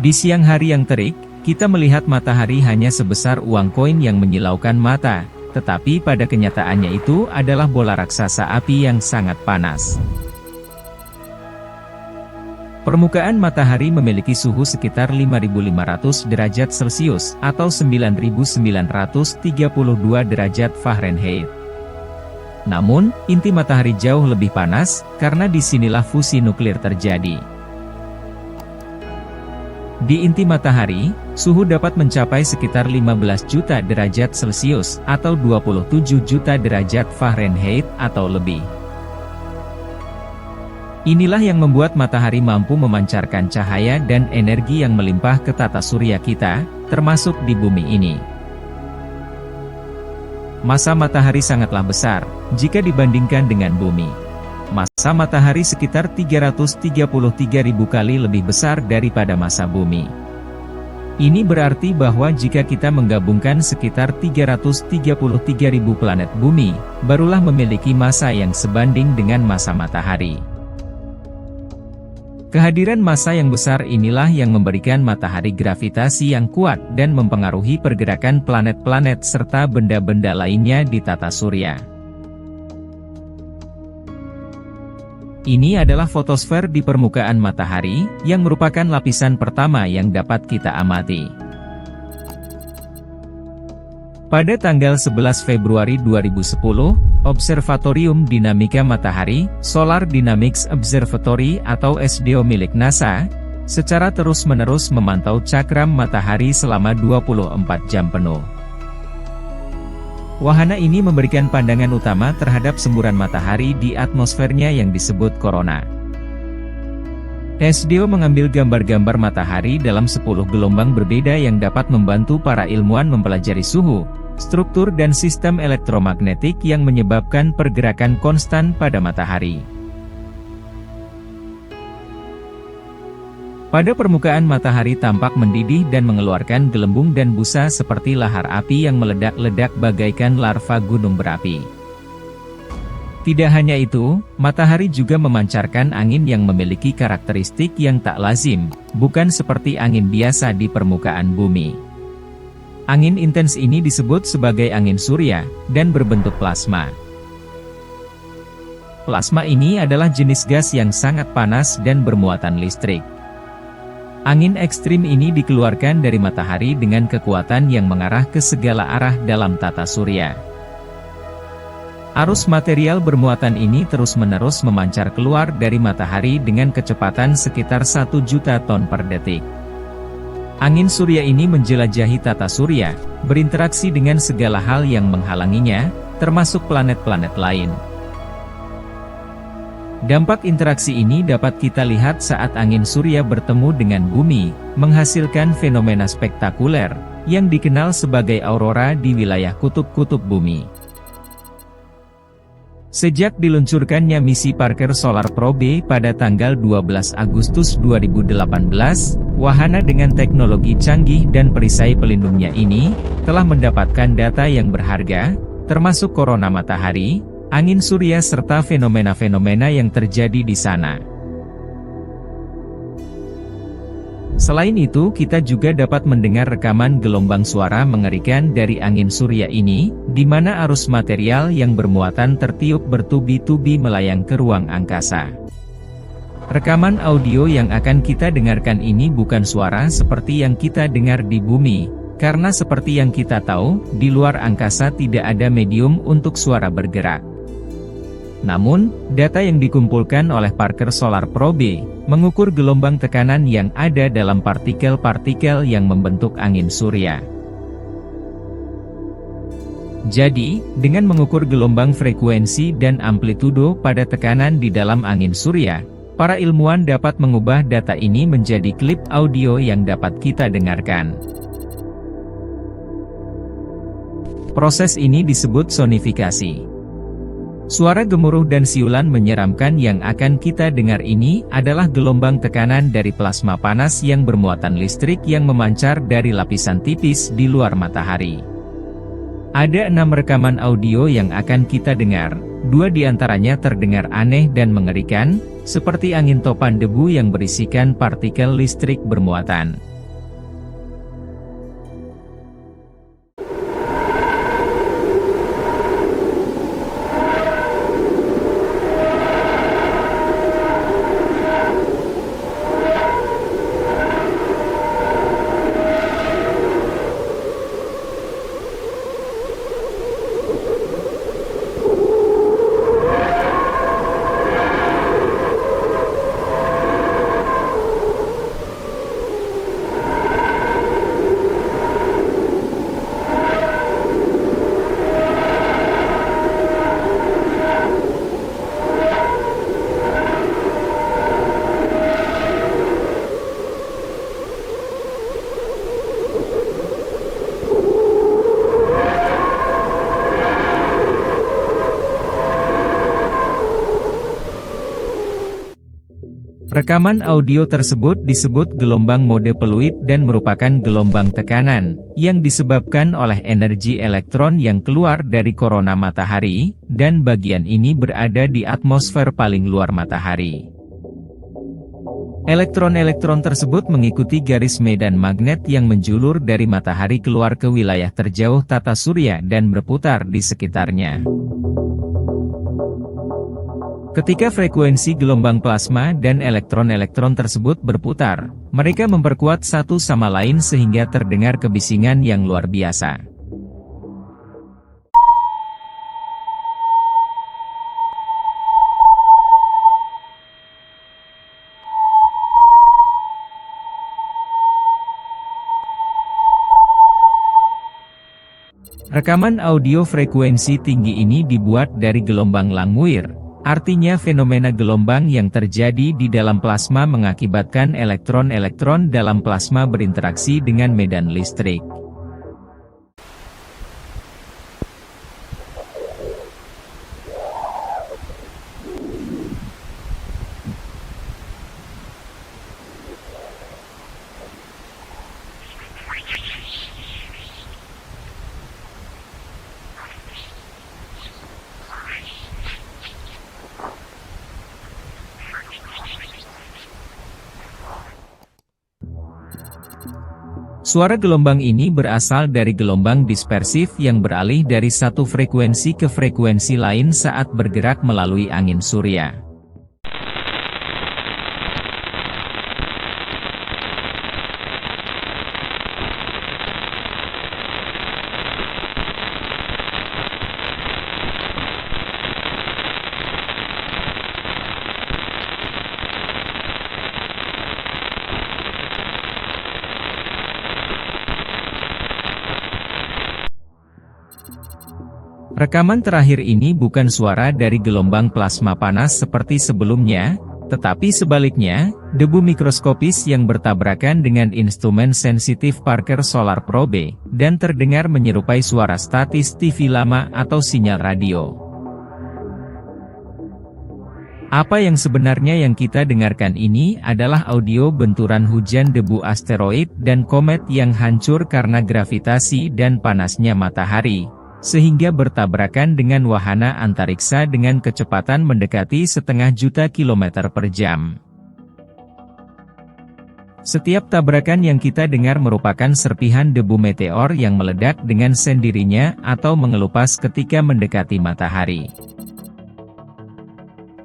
Di siang hari yang terik, kita melihat matahari hanya sebesar uang koin yang menyilaukan mata, tetapi pada kenyataannya itu adalah bola raksasa api yang sangat panas. Permukaan matahari memiliki suhu sekitar 5.500 derajat Celcius atau 9.932 derajat Fahrenheit. Namun, inti matahari jauh lebih panas, karena disinilah fusi nuklir terjadi. Di inti matahari, suhu dapat mencapai sekitar 15 juta derajat Celcius atau 27 juta derajat Fahrenheit atau lebih. Inilah yang membuat matahari mampu memancarkan cahaya dan energi yang melimpah ke tata surya kita, termasuk di bumi ini. Massa matahari sangatlah besar, jika dibandingkan dengan bumi. Massa matahari sekitar 333.000 kali lebih besar daripada massa bumi. Ini berarti bahwa jika kita menggabungkan sekitar 333.000 planet bumi, barulah memiliki massa yang sebanding dengan massa matahari. Kehadiran massa yang besar inilah yang memberikan matahari gravitasi yang kuat dan mempengaruhi pergerakan planet-planet serta benda-benda lainnya di tata surya. Ini adalah fotosfer di permukaan matahari, yang merupakan lapisan pertama yang dapat kita amati. Pada tanggal 11 Februari 2010, Observatorium Dinamika Matahari, Solar Dynamics Observatory atau SDO milik NASA, secara terus-menerus memantau cakram matahari selama 24 jam penuh. Wahana ini memberikan pandangan utama terhadap semburan matahari di atmosfernya yang disebut korona. SDO mengambil gambar-gambar matahari dalam 10 gelombang berbeda yang dapat membantu para ilmuwan mempelajari suhu, struktur dan sistem elektromagnetik yang menyebabkan pergerakan konstan pada matahari. Pada permukaan matahari tampak mendidih dan mengeluarkan gelembung dan busa seperti lahar api yang meledak-ledak bagaikan larva gunung berapi. Tidak hanya itu, matahari juga memancarkan angin yang memiliki karakteristik yang tak lazim, bukan seperti angin biasa di permukaan bumi. Angin intens ini disebut sebagai angin surya, dan berbentuk plasma. Plasma ini adalah jenis gas yang sangat panas dan bermuatan listrik. Angin ekstrim ini dikeluarkan dari matahari dengan kekuatan yang mengarah ke segala arah dalam tata surya. Arus material bermuatan ini terus-menerus memancar keluar dari matahari dengan kecepatan sekitar 1 juta ton per detik. Angin surya ini menjelajahi tata surya, berinteraksi dengan segala hal yang menghalanginya, termasuk planet-planet lain. Dampak interaksi ini dapat kita lihat saat angin surya bertemu dengan bumi, menghasilkan fenomena spektakuler, yang dikenal sebagai aurora di wilayah kutub-kutub bumi. Sejak diluncurkannya misi Parker Solar Probe pada tanggal 12 Agustus 2018, wahana dengan teknologi canggih dan perisai pelindungnya ini, telah mendapatkan data yang berharga, termasuk korona matahari, angin surya serta fenomena-fenomena yang terjadi di sana. Selain itu, kita juga dapat mendengar rekaman gelombang suara mengerikan dari angin surya ini, di mana arus material yang bermuatan tertiup bertubi-tubi melayang ke ruang angkasa. Rekaman audio yang akan kita dengarkan ini bukan suara seperti yang kita dengar di bumi, karena seperti yang kita tahu, di luar angkasa tidak ada medium untuk suara bergerak. Namun, data yang dikumpulkan oleh Parker Solar Probe, mengukur gelombang tekanan yang ada dalam partikel-partikel yang membentuk angin surya. Jadi, dengan mengukur gelombang frekuensi dan amplitudo pada tekanan di dalam angin surya, para ilmuwan dapat mengubah data ini menjadi klip audio yang dapat kita dengarkan. Proses ini disebut sonifikasi. Suara gemuruh dan siulan menyeramkan yang akan kita dengar ini adalah gelombang tekanan dari plasma panas yang bermuatan listrik yang memancar dari lapisan tipis di luar matahari. Ada 6 rekaman audio yang akan kita dengar, 2 diantaranya terdengar aneh dan mengerikan, seperti angin topan debu yang berisikan partikel listrik bermuatan. Rekaman audio tersebut disebut gelombang mode peluit dan merupakan gelombang tekanan, yang disebabkan oleh energi elektron yang keluar dari korona matahari, dan bagian ini berada di atmosfer paling luar matahari. Elektron-elektron tersebut mengikuti garis medan magnet yang menjulur dari matahari keluar ke wilayah terjauh tata surya dan berputar di sekitarnya. Ketika frekuensi gelombang plasma dan elektron-elektron tersebut berputar, mereka memperkuat satu sama lain sehingga terdengar kebisingan yang luar biasa. Rekaman audio frekuensi tinggi ini dibuat dari gelombang Langmuir. Artinya fenomena gelombang yang terjadi di dalam plasma mengakibatkan elektron-elektron dalam plasma berinteraksi dengan medan listrik. Suara gelombang ini berasal dari gelombang dispersif yang beralih dari satu frekuensi ke frekuensi lain saat bergerak melalui angin surya. Rekaman terakhir ini bukan suara dari gelombang plasma panas seperti sebelumnya, tetapi sebaliknya, debu mikroskopis yang bertabrakan dengan instrumen sensitif Parker Solar Probe, dan terdengar menyerupai suara statis TV lama atau sinyal radio. Apa yang sebenarnya yang kita dengarkan ini adalah audio benturan hujan debu asteroid dan komet yang hancur karena gravitasi dan panasnya matahari, sehingga bertabrakan dengan wahana antariksa dengan kecepatan mendekati 0,5 juta kilometer per jam. Setiap tabrakan yang kita dengar merupakan serpihan debu meteor yang meledak dengan sendirinya atau mengelupas ketika mendekati matahari.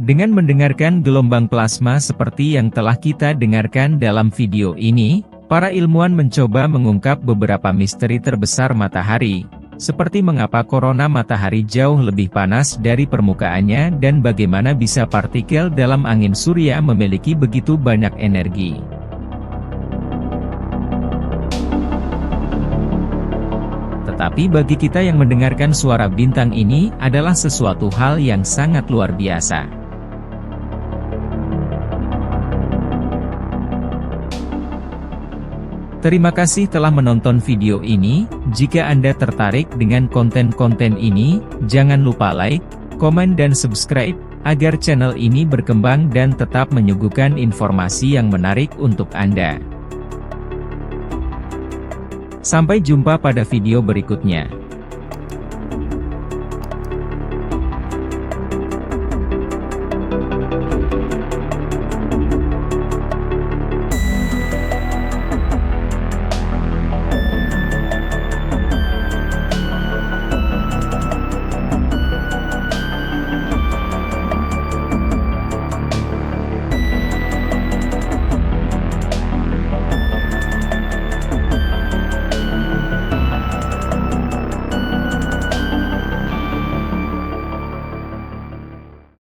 Dengan mendengarkan gelombang plasma seperti yang telah kita dengarkan dalam video ini, para ilmuwan mencoba mengungkap beberapa misteri terbesar matahari, seperti mengapa korona matahari jauh lebih panas dari permukaannya dan bagaimana bisa partikel dalam angin surya memiliki begitu banyak energi. Tetapi bagi kita yang mendengarkan suara bintang ini adalah sesuatu hal yang sangat luar biasa. Terima kasih telah menonton video ini. Jika Anda tertarik dengan konten-konten ini, jangan lupa like, komen dan subscribe, agar channel ini berkembang dan tetap menyuguhkan informasi yang menarik untuk Anda. Sampai jumpa pada video berikutnya.